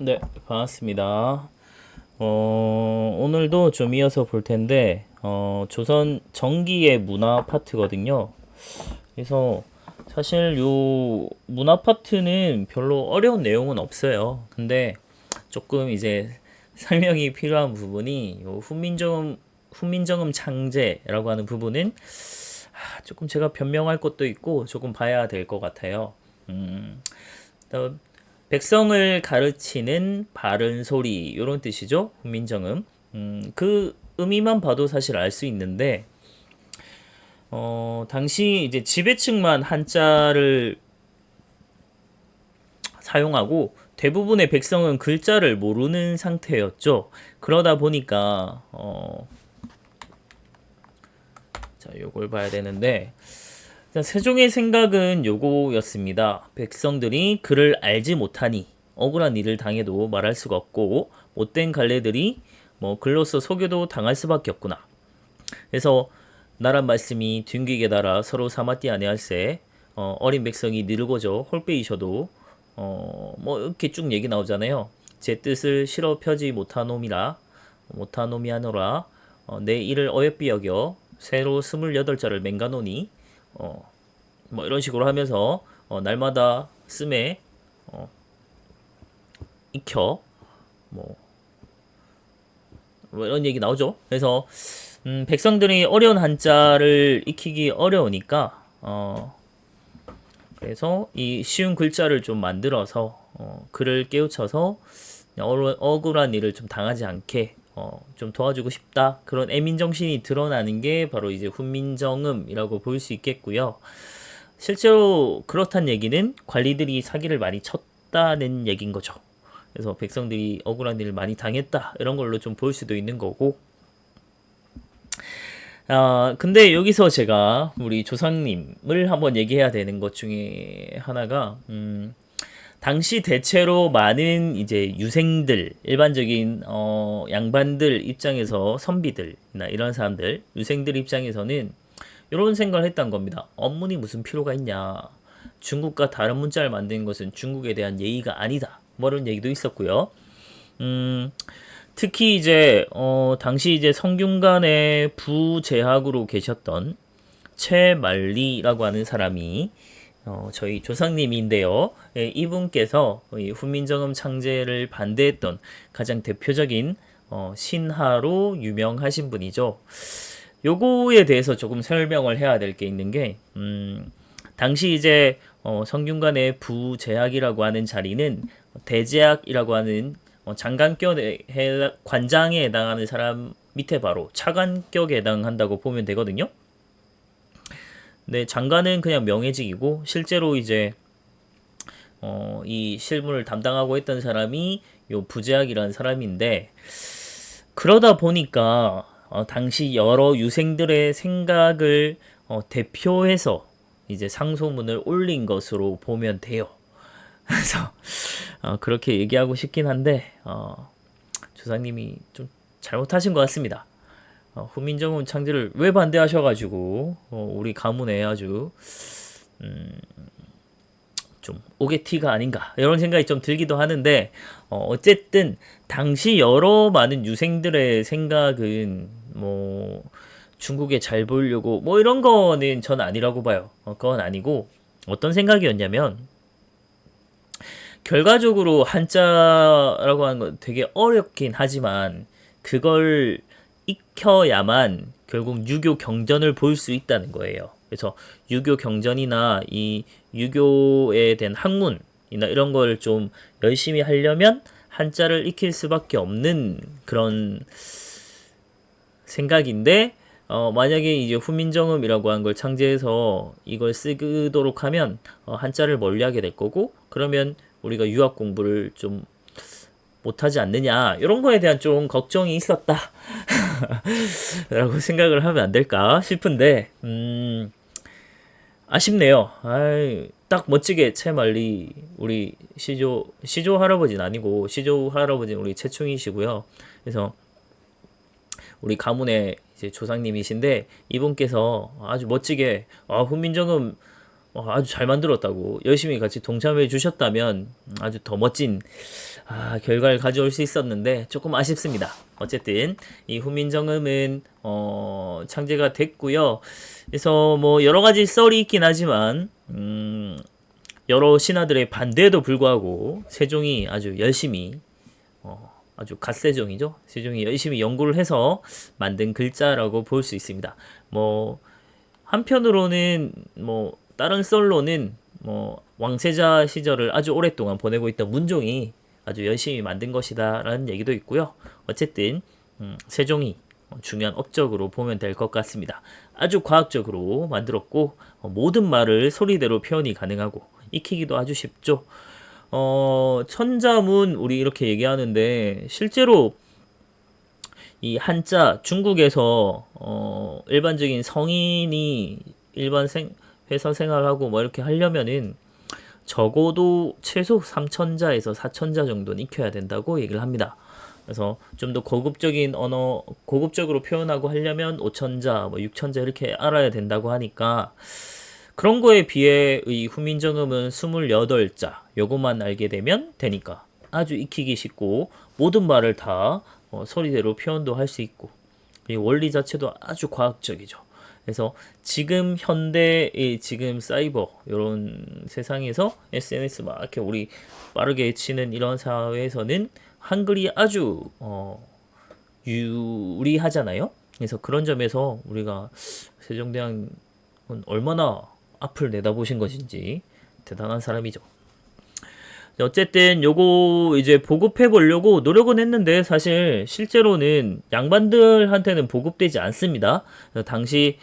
네, 반갑습니다. 오늘도 좀 이어서 볼 텐데, 조선 정기의 문화 파트거든요. 그래서 사실 요 문화 파트는 별로 어려운 내용은 없어요. 근데 조금 이제 설명이 필요한 부분이 요 훈민정음 창제라고 하는 부분은 조금 제가 변명할 것도 있고 조금 봐야 될 것 같아요. 음, 백성을 가르치는 바른 소리 이런 뜻이죠. 훈민정음. 그 의미만 봐도 사실 알 수 있는데 당시 이제 지배층만 한자를 사용하고 대부분의 백성은 글자를 모르는 상태였죠. 그러다 보니까 자, 요걸 봐야 되는데 자, 세종의 생각은 요거였습니다. 백성들이 글을 알지 못하니 억울한 일을 당해도 말할 수가 없고 못된 갈래들이 뭐 글로써 속여도 당할 수밖에 없구나. 그래서 나란 말씀이 dwi귀게 달아 서로 사마띠 아니할세 어린 백성이 늙어져 홀빼이셔도 뭐 이렇게 쭉 얘기 나오잖아요. 제 뜻을 실어 펴지 못하노미하노라 내 일을 어여삐 여겨 새로 28자를 맹가노니 뭐 이런 식으로 하면서 날마다 씀에 익혀 뭐, 뭐 이런 얘기 나오죠. 그래서 백성들이 어려운 한자를 익히기 어려우니까 그래서 이 쉬운 글자를 좀 만들어서 글을 깨우쳐서 억울한 일을 좀 당하지 않게 좀 도와주고 싶다 그런 애민 정신이 드러나는 게 바로 이제 훈민정음이라고 볼 수 있겠고요. 실제로 그렇단 얘기는 관리들이 사기를 많이 쳤다는 얘긴 거죠. 그래서 백성들이 억울한 일을 많이 당했다 이런 걸로 좀 볼 수도 있는 거고. 근데 여기서 제가 우리 조상님을 한번 얘기해야 되는 것 중에 하나가 당시 대체로 많은 이제 유생들, 일반적인 양반들 입장에서 선비들이나 이런 사람들, 유생들 입장에서는 이런 생각을 했던 겁니다. 업문이 무슨 필요가 있냐? 중국과 다른 문자를 만드는 것은 중국에 대한 예의가 아니다. 뭐 이런 얘기도 있었고요. 음, 특히 이제 당시 이제 성균관의 부제학으로 계셨던 최만리라고 하는 사람이 저희 조상님인데요. 예, 이분께서 이 훈민정음 창제를 반대했던 가장 대표적인 신하로 유명하신 분이죠. 요거에 대해서 조금 설명을 해야 될 게 있는 게 당시 이제 성균관의 부제학이라고 하는 자리는 대제학이라고 하는 장관격에 관장에 해당하는 사람 밑에 바로 차관격에 해당한다고 보면 되거든요. 네, 장관은 그냥 명예직이고 실제로 이제 이 실무를 담당하고 있던 사람이 요 부제학이라는 사람인데 그러다 보니까 당시 여러 유생들의 생각을 대표해서 이제 상소문을 올린 것으로 보면 돼요. 그래서 그렇게 얘기하고 싶긴 한데 조상님이 좀 잘못하신 것 같습니다. 후민정음 창제를 왜 반대하셔가지고 우리 가문에 아주 좀 오게티가 아닌가 이런 생각이 좀 들기도 하는데 어쨌든 당시 여러 많은 유생들의 생각은 뭐 중국에 잘 보이려고 뭐 이런 거는 전 아니라고 봐요. 그건 아니고 어떤 생각이었냐면 결과적으로 한자라고 하는 건 되게 어렵긴 하지만 그걸 익혀야만 결국 유교 경전을 볼 수 있다는 거예요. 그래서 유교 경전이나 이 유교에 대한 학문이나 이런 걸 좀 열심히 하려면 한자를 익힐 수밖에 없는 그런 생각인데 만약에 이제 후민정음이라고 하는 걸 창제해서 이걸 쓰도록 하면 한자를 멀리하게 될 거고 그러면 우리가 유학 공부를 좀 못하지 않느냐 이런 거에 대한 좀 걱정이 있었다 라고 생각을 하면 안 될까 싶은데 아쉽네요. 아이, 딱 멋지게 채말리 우리 시조 할아버지는 아니고 시조 할아버지는 우리 최충이시고요. 그래서 우리 가문의 이제 조상님이신데 이분께서 아주 멋지게 훈민정음 아주 잘 만들었다고 열심히 같이 동참해 주셨다면 아주 더 멋진 결과를 가져올 수 있었는데 조금 아쉽습니다. 어쨌든 이 후민정음은 창제가 됐고요. 그래서 뭐 여러 가지 썰이 있긴 하지만 여러 신하들의 반대에도 불구하고 세종이 아주 열심히 아주 갓세종이죠. 세종이 열심히 연구를 해서 만든 글자라고 볼 수 있습니다. 뭐 한편으로는 뭐 다른 썰로는 뭐 왕세자 시절을 아주 오랫동안 보내고 있던 문종이 아주 열심히 만든 것이다라는 얘기도 있고요. 어쨌든 세종이 중요한 업적으로 보면 될 것 같습니다. 아주 과학적으로 만들었고 모든 말을 소리대로 표현이 가능하고 익히기도 아주 쉽죠. 천자문 우리 이렇게 얘기하는데 실제로 이 한자 중국에서 일반적인 성인이 회사 생활하고 뭐 이렇게 하려면은 적어도 최소 3천자에서 4천자 정도는 익혀야 된다고 얘기를 합니다. 그래서 좀 더 고급적인 언어, 고급적으로 표현하고 하려면 5천자, 뭐 6천자 이렇게 알아야 된다고 하니까 그런 거에 비해 이 후민정음은 28자 요것만 알게 되면 되니까 아주 익히기 쉽고 모든 말을 다 소리대로 표현도 할 수 있고 그리고 원리 자체도 아주 과학적이죠. 그래서 지금 현대의 지금 사이버 이런 세상에서 SNS 막 이렇게 우리 빠르게 치는 이런 사회에서는 한글이 아주 유리하잖아요. 그래서 그런 점에서 우리가 세종대왕은 얼마나 앞을 내다보신 것인지 대단한 사람이죠. 어쨌든 요거 이제 보급해 보려고 노력은 했는데 사실 실제로는 양반들한테는 보급되지 않습니다. 당시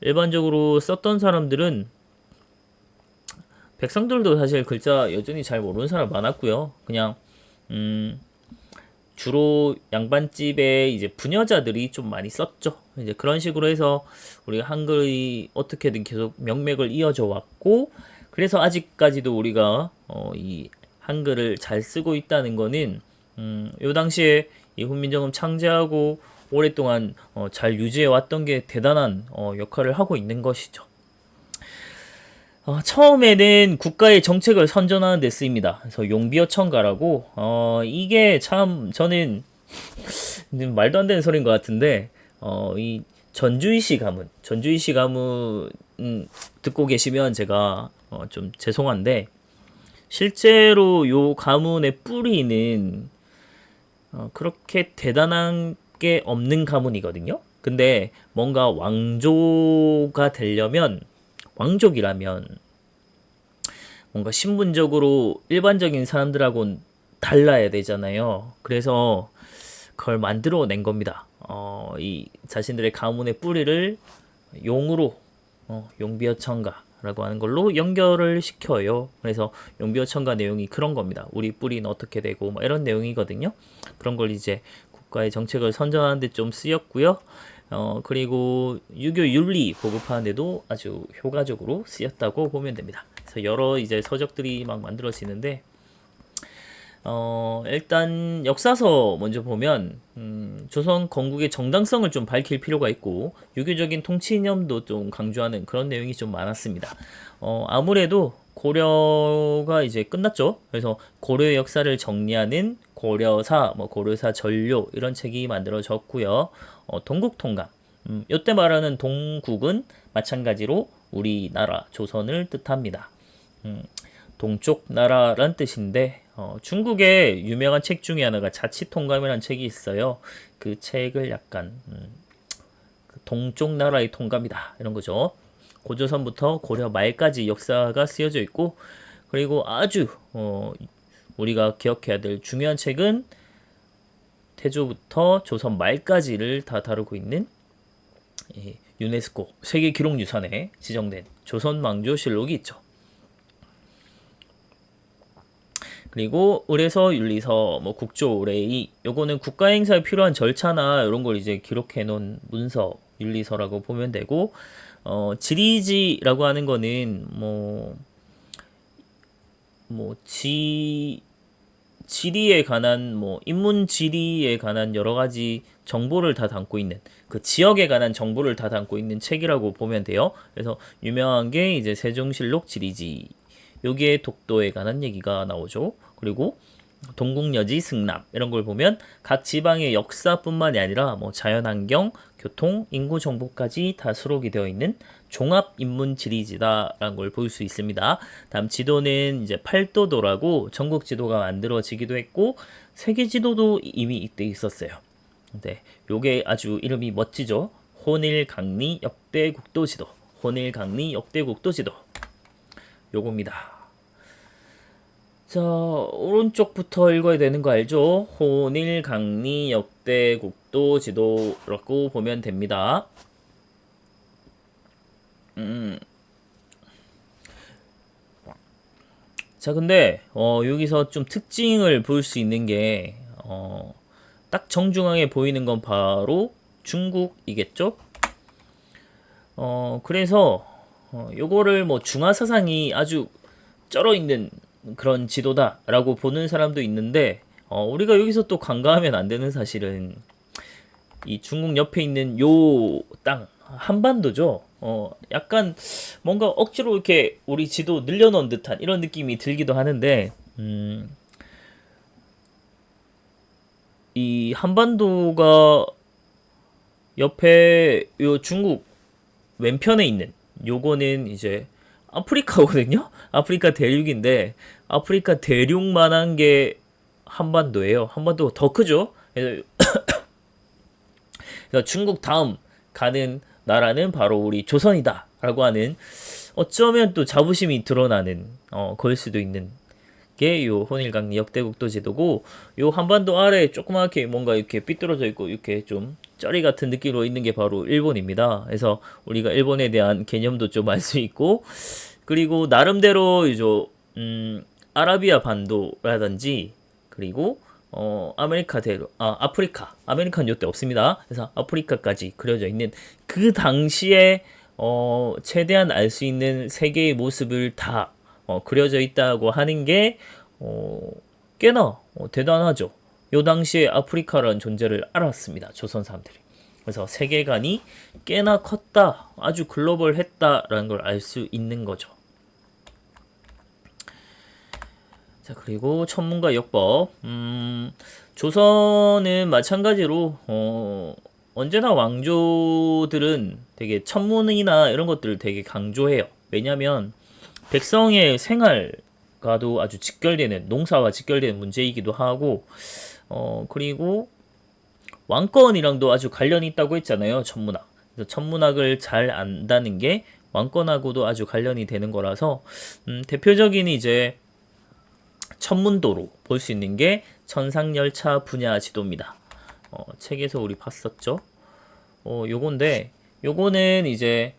일반적으로 썼던 사람들은 백성들도 사실 글자 여전히 잘 모르는 사람 많았고요. 그냥 주로 양반집에 이제 부녀자들이 좀 많이 썼죠. 이제 그런 식으로 해서 우리가 한글이 어떻게든 계속 명맥을 이어져 왔고, 그래서 아직까지도 우리가 이 한글을 잘 쓰고 있다는 거는 요 당시에 이 훈민정음 창제하고 오랫동안 잘 유지해 왔던 게 대단한 역할을 하고 있는 것이죠. 처음에는 국가의 정책을 선전하는 데 쓰입니다. 그래서 용비어천가라고 이게 참 저는 말도 안 되는 소리인 것 같은데 이 전주이시 가문 듣고 계시면 제가 좀 죄송한데 실제로 요 가문의 뿌리는 그렇게 대단한 게 없는 가문이거든요. 근데 뭔가 왕조가 되려면 왕족이라면 뭔가 신분적으로 일반적인 사람들하고는 달라야 되잖아요. 그래서 그걸 만들어낸 겁니다. 이 자신들의 가문의 뿌리를 용으로 용비어천가라고 하는 걸로 연결을 시켜요. 그래서 용비어천가 내용이 그런 겁니다. 우리 뿌리는 어떻게 되고 뭐 이런 내용이거든요. 그런 걸 이제 국가의 정책을 선전하는 데 좀 쓰였고요. 그리고 유교 윤리 보급하는 데도 아주 효과적으로 쓰였다고 보면 됩니다. 그래서 여러 이제 서적들이 막 만들어지는데 일단 역사서 먼저 보면 조선 건국의 정당성을 좀 밝힐 필요가 있고 유교적인 통치 이념도 좀 강조하는 그런 내용이 좀 많았습니다. 아무래도 고려가 이제 끝났죠. 그래서 고려의 역사를 정리하는 고려사, 뭐 고려사 전료 이런 책이 만들어졌고요. 동국통감. 이때 말하는 동국은 마찬가지로 우리나라 조선을 뜻합니다. 동쪽 나라란 뜻인데 중국의 유명한 책 중에 하나가 자치통감이라는 책이 있어요. 그 책을 약간 동쪽 나라의 통감이다 이런 거죠. 고조선부터 고려 말까지 역사가 쓰여져 있고 그리고 아주 우리가 기억해야 될 중요한 책은 태조부터 조선 말까지를 다 다루고 있는 유네스코 세계기록유산에 지정된 조선왕조실록이 있죠. 그리고 의례서, 윤리서, 뭐 국조, 의례이 요거는 국가 행사에 필요한 절차나 이런 걸 이제 기록해 놓은 문서, 윤리서라고 보면 되고 지리지라고 하는 거는 지리에 관한 뭐 인문 지리에 관한 여러 가지 정보를 다 담고 있는 그 지역에 관한 정보를 다 담고 있는 책이라고 보면 돼요. 그래서 유명한 게 이제 세종실록 지리지. 여기에 독도에 관한 얘기가 나오죠. 그리고 동국여지 승남 이런 걸 보면 각 지방의 역사뿐만이 아니라 뭐 자연환경, 교통, 인구 정보까지 다 수록이 되어 있는 종합 인문 지리지다라는 걸 볼 수 있습니다. 다음 지도는 이제 팔도도라고 전국 지도가 만들어지기도 했고 세계 지도도 이미 이때 있었어요. 네, 요게 아주 이름이 멋지죠. 혼일강리 역대국도 지도. 혼일강리 역대국도 지도. 요겁니다. 자, 오른쪽부터 읽어야 되는 거 알죠? 혼일강리 역대국도 지도라고 보면 됩니다. 자, 근데 여기서 좀 특징을 볼 수 있는 게 딱 정중앙에 보이는 건 바로 중국이겠죠? 그래서 요거를 뭐 중화 사상이 아주 쩔어 있는 그런 지도다라고 보는 사람도 있는데 우리가 여기서 또 간과하면 안 되는 사실은 이 중국 옆에 있는 요 땅 한반도죠. 약간 뭔가 억지로 이렇게 우리 지도 늘려놓은 듯한 이런 느낌이 들기도 하는데 이 한반도가 옆에 요 중국 왼편에 있는 요거는 이제 아프리카거든요. 아프리카 대륙인데 아프리카 대륙만한 게 한반도예요. 한반도가 더 크죠. 그래서 중국 다음 가는 나라는 바로 우리 조선이다라고 하는 어쩌면 또 자부심이 드러나는 걸 수도 있는 게 요 혼일강리 역대국도 지도고 요 한반도 아래 조그맣게 뭔가 이렇게 삐뚤어져 있고 이렇게 좀 쩌리 같은 느낌으로 있는 게 바로 일본입니다. 그래서 우리가 일본에 대한 개념도 좀 알 수 있고 그리고 나름대로 이제 아라비아 반도라든지 그리고 아메리카 대륙 아프리카 아메리카는 요때 없습니다. 그래서 아프리카까지 그려져 있는 그 당시에 최대한 알 수 있는 세계의 모습을 다 그려져 있다고 하는 게 꽤나 대단하죠. 요 당시에 아프리카라는 존재를 알았습니다. 조선 사람들이. 그래서 세계관이 꽤나 컸다, 아주 글로벌했다라는 걸 알 수 있는 거죠. 자, 그리고 천문과 역법. 조선은 마찬가지로 언제나 왕조들은 되게 천문이나 이런 것들을 되게 강조해요. 왜냐면 백성의 생활과도 아주 직결되는 농사와 직결되는 문제이기도 하고 그리고 왕권이랑도 아주 관련이 있다고 했잖아요. 천문학. 그래서 천문학을 잘 안다는 게 왕권하고도 아주 관련이 되는 거라서 대표적인 이제 천문도로 볼 수 있는 게 천상열차 분야 지도입니다. 책에서 우리 봤었죠. 요거는 이제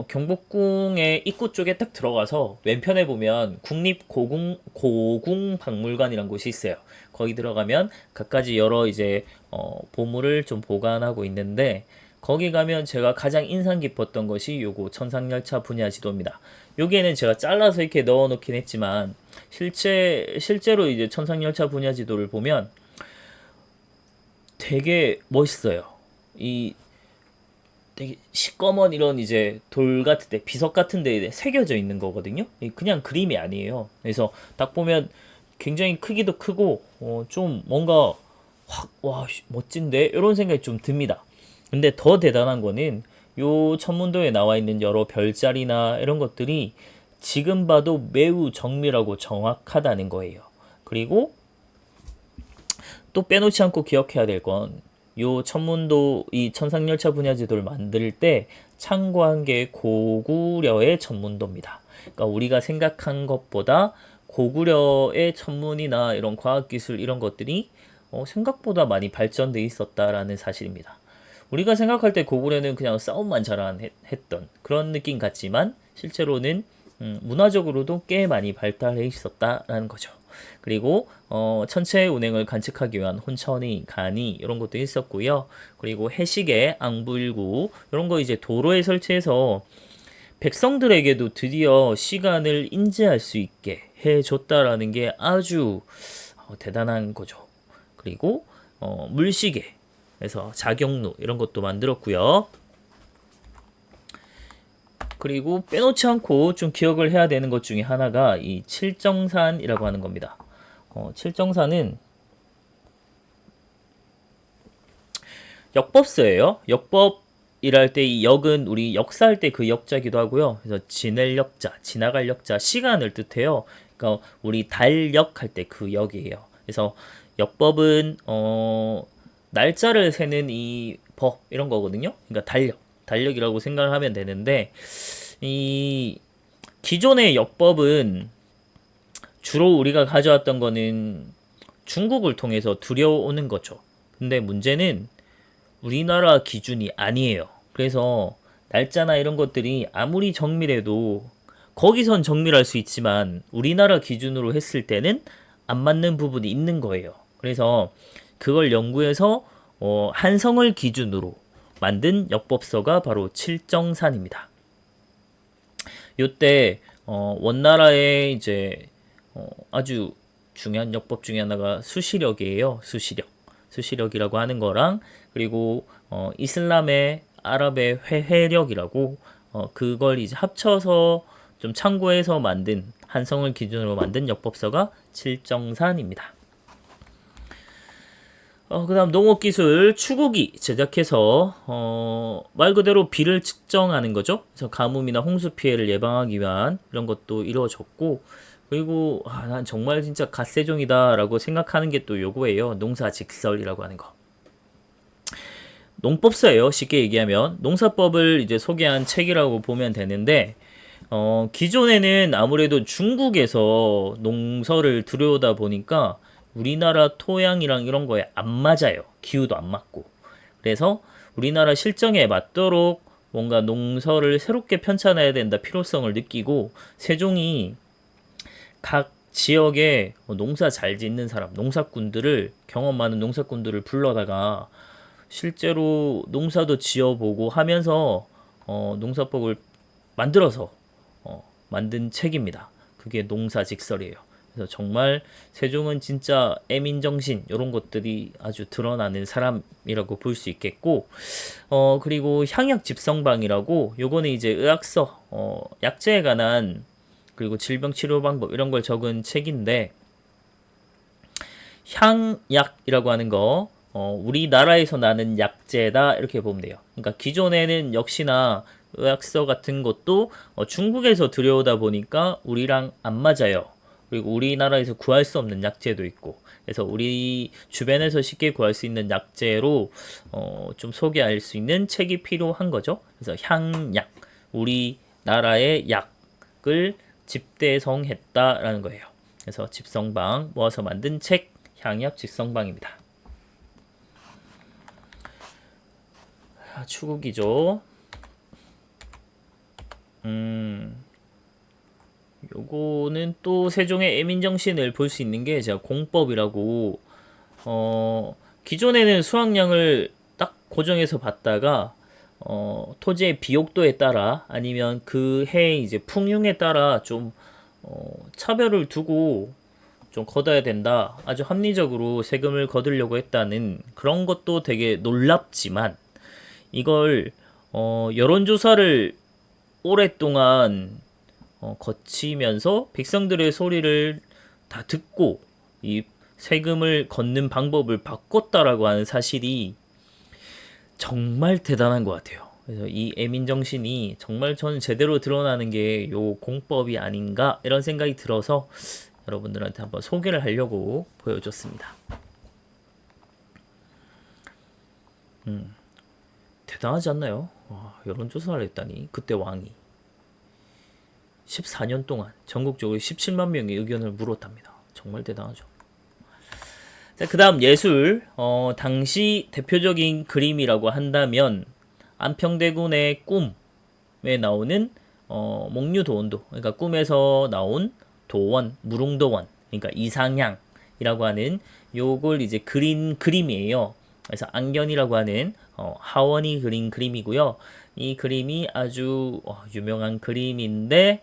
경복궁의 입구 쪽에 딱 들어가서 왼편에 보면 국립고궁박물관이라는 곳이 있어요. 거기 들어가면 갖가지 여러 이제 보물을 좀 보관하고 있는데 거기 가면 제가 가장 인상 깊었던 것이 요거 천상열차 분야 지도입니다. 여기에는 제가 잘라서 이렇게 넣어 놓긴 했지만 실제로 이제 천상열차 분야 지도를 보면 되게 멋있어요. 이 되게 시꺼먼 이런 이제 돌 같은 데 비석 같은 데에 새겨져 있는 거거든요. 그냥 그림이 아니에요. 그래서 딱 보면 굉장히 크기도 크고 좀 뭔가 확 와 멋진데 이런 생각이 좀 듭니다. 근데 더 대단한 거는 요 천문도에 나와 있는 여러 별자리나 이런 것들이 지금 봐도 매우 정밀하고 정확하다는 거예요. 그리고 또 빼놓지 않고 기억해야 될 건 요 천문도 이 천상열차 분야 지도를 만들 때 참고한 게 고구려의 천문도입니다. 그러니까 우리가 생각한 것보다 고구려의 천문이나 이런 과학기술 이런 것들이 생각보다 많이 발전돼 있었다라는 사실입니다. 우리가 생각할 때 고구려는 그냥 싸움만 했던 그런 느낌 같지만 실제로는 문화적으로도 꽤 많이 발달해 있었다라는 거죠. 그리고 천체의 운행을 관측하기 위한 혼천이, 간이 이런 것도 있었고요. 그리고 해시계, 앙부일구 이런 거 이제 도로에 설치해서 백성들에게도 드디어 시간을 인지할 수 있게 해줬다라는 게 아주 대단한 거죠. 그리고 물시계에서 자경루 이런 것도 만들었고요. 그리고 빼놓지 않고 좀 기억을 해야 되는 것 중에 하나가 이 칠정산이라고 하는 겁니다. 칠정산은 역법서예요. 역법이랄 때 이 역은 우리 역사할 때 그 역자기도 하고요. 그래서 지낼 역자, 지나갈 역자, 시간을 뜻해요. 그러니까 우리 달역 할 때 그 역이에요. 그래서 역법은 날짜를 세는 이 법 이런 거거든요. 그러니까 달력이라고 생각을 하면 되는데 이 기존의 역법은 주로 우리가 가져왔던 거는 중국을 통해서 들여오는 거죠. 근데 문제는 우리나라 기준이 아니에요. 그래서 날짜나 이런 것들이 아무리 정밀해도 거기선 정밀할 수 있지만 우리나라 기준으로 했을 때는 안 맞는 부분이 있는 거예요. 그래서 그걸 연구해서 한성을 기준으로 만든 역법서가 바로 칠정산입니다. 요때 원나라의 이제 아주 중요한 역법 중에 하나가 수시력이에요. 수시력이라고 하는 거랑 그리고 이슬람의 아랍의 회해력이라고 그걸 이제 합쳐서 좀 참고해서 만든 한성을 기준으로 만든 역법서가 칠정산입니다. 그다음 농업기술 추구기 제작해서 말 그대로 비를 측정하는 거죠. 그래서 가뭄이나 홍수 피해를 예방하기 위한 이런 것도 이루어졌고 그리고 난 정말 진짜 갓세종이다라고 생각하는 게 또 요거예요. 농사직설이라고 하는 거. 농법서예요. 쉽게 얘기하면 농사법을 이제 소개한 책이라고 보면 되는데 기존에는 아무래도 중국에서 농서를 들여오다 보니까 우리나라 토양이랑 이런 거에 안 맞아요. 기후도 안 맞고. 그래서 우리나라 실정에 맞도록 뭔가 농서를 새롭게 편찬해야 된다 필요성을 느끼고 세종이 각 지역에 농사 잘 짓는 사람, 농사꾼들을 경험 많은 농사꾼들을 불러다가 실제로 농사도 지어보고 하면서 농사법을 만들어서 만든 책입니다. 그게 농사직설이에요. 그래서 정말 세종은 진짜 애민정신 이런 것들이 아주 드러나는 사람이라고 볼 수 있겠고 그리고 향약집성방이라고 요거는 이제 의학서 약제에 관한 그리고 질병 치료 방법 이런 걸 적은 책인데 향약이라고 하는 거 우리나라에서 나는 약제다 이렇게 보면 돼요. 그러니까 기존에는 역시나 의학서 같은 것도 중국에서 들여오다 보니까 우리랑 안 맞아요. 그리고 우리나라에서 구할 수 없는 약제도 있고 그래서 우리 주변에서 쉽게 구할 수 있는 약제로 좀 소개할 수 있는 책이 필요한 거죠. 그래서 향약 우리나라의 약을 집대성했다라는 거예요. 그래서 집성방 모아서 만든 책 향약 집성방입니다. 추국이죠. 요거는 또 세종의 애민정신을 볼 수 있는 게 제가 공법이라고 기존에는 수확량을 딱 고정해서 봤다가 토지의 비옥도에 따라 아니면 그 해의 이제 풍흉에 따라 좀 차별을 두고 좀 걷어야 된다. 아주 합리적으로 세금을 거두려고 했다는 그런 것도 되게 놀랍지만 이걸 여론조사를 오랫동안 거치면서 백성들의 소리를 다 듣고 이 세금을 걷는 방법을 바꿨다라고 하는 사실이 정말 대단한 것 같아요. 그래서 이 애민정신이 정말 저는 제대로 드러나는 게 요 공법이 아닌가 이런 생각이 들어서 여러분들한테 한번 소개를 하려고 보여줬습니다. 대단하지 않나요? 와, 여론조사를 했다니 그때 왕이 14년 동안 전국적으로 17만 명의 의견을 물었답니다. 정말 대단하죠. 자, 그 다음 예술 당시 대표적인 그림이라고 한다면 안평대군의 꿈에 나오는 목류도원도 그러니까 꿈에서 나온 도원, 무릉도원 그러니까 이상향이라고 하는 요걸 이제 그린 그림이에요. 그래서 안견이라고 하는 하원이 그린 그림이고요. 이 그림이 아주 유명한 그림인데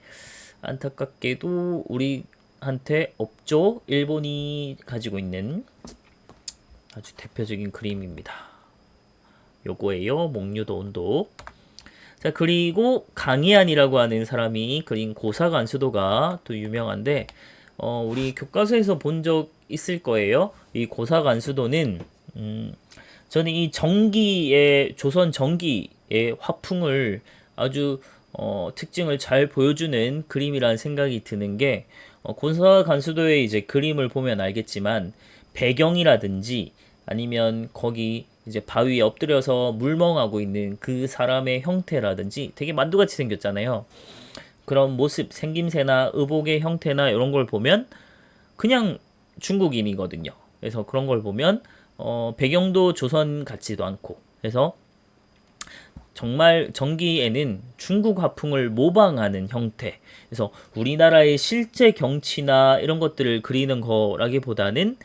안타깝게도 우리 일본한테 없죠. 일본이 가지고 있는 아주 대표적인 그림입니다. 요거예요. 목류도 온도. 자, 그리고 강희안이라고 하는 사람이 그린 고사관수도가 또 유명한데, 우리 교과서에서 본 적 있을 거예요. 이 고사관수도는, 저는 이 조선 전기의 화풍을 아주, 특징을 잘 보여주는 그림이라는 생각이 드는 게, 고사관수도의 이제 그림을 보면 알겠지만, 배경이라든지 아니면 거기 이제 바위에 엎드려서 물멍하고 있는 그 사람의 형태라든지 되게 만두같이 생겼잖아요. 그런 모습, 생김새나 의복의 형태나 이런 걸 보면 그냥 중국인이거든요. 그래서 그런 걸 보면 배경도 조선 같지도 않고, 그래서 정말 전기에는 중국 화풍을 모방하는 형태. 그래서 우리나라의 실제 경치나 이런 것들을 그리는 거라기보다는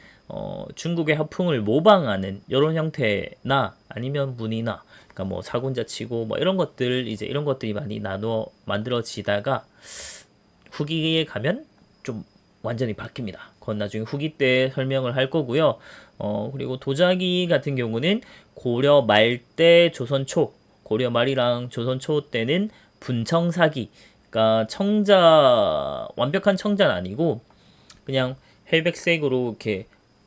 중국의 화풍을 모방하는 이런 형태나 아니면 문이나, 그러니까 뭐 사군자치고 뭐 이런 것들, 이제 이런 것들이 많이 나누어 만들어지다가 후기에 가면 좀 완전히 바뀝니다. 그건 나중에 후기 때 설명을 할 거고요. 그리고 도자기 같은 경우는 고려 말 때 조선 초, 고려 말이랑 조선 초 때는 분청사기, 그러니까 청자, 완벽한 청자는 아니고 그냥 헬백색으로 이렇게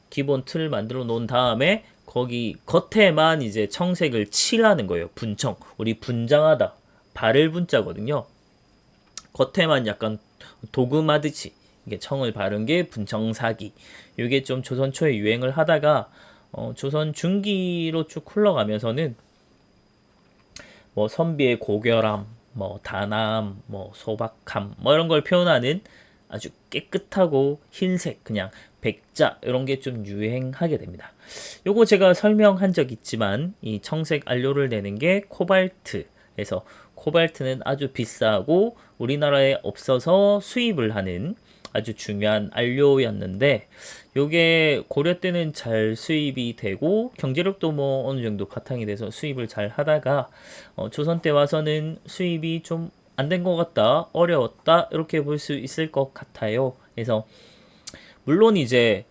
기본 틀 만들어 놓은 다음에 거기 겉에만 이제 청색을 칠하는 거예요. 분청. 우리 분장하다. 바를 분자거든요. 겉에만 약간 도금하듯이 이게 청을 바른 게 분청사기. 이게 좀 조선 초에 유행을 하다가 조선 중기로 쭉 흘러가면서는 뭐 선비의 고결함, 뭐 단함, 뭐 소박함, 뭐 이런 걸 표현하는 아주 깨끗하고 흰색, 그냥 백자 이런 게 좀 유행하게 됩니다. 요거 제가 설명한 적 있지만 이 청색 안료를 내는 게 코발트에서, 코발트는 아주 비싸고 우리나라에 없어서 수입을 하는 아주 중요한 안료였는데, 요게 고려 때는 잘 수입이 되고 경제력도 뭐 어느 정도 바탕이 돼서 수입을 잘 하다가 조선 때 와서는 수입이 좀 안 된 것 같다, 어려웠다, 이렇게 볼 수 있을 것 같아요. 그래서 물론 이제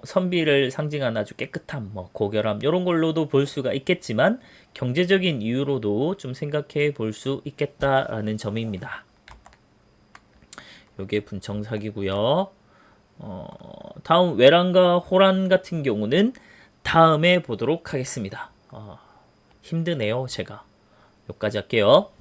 선비를 상징하는 아주 깨끗함, 뭐 고결함 이런 걸로도 볼 수가 있겠지만 경제적인 이유로도 좀 생각해 볼 수 있겠다라는 점입니다. 요게 분청사기고요. 다음 외란과 호란 같은 경우는 다음에 보도록 하겠습니다. 힘드네요, 제가. 여기까지 할게요.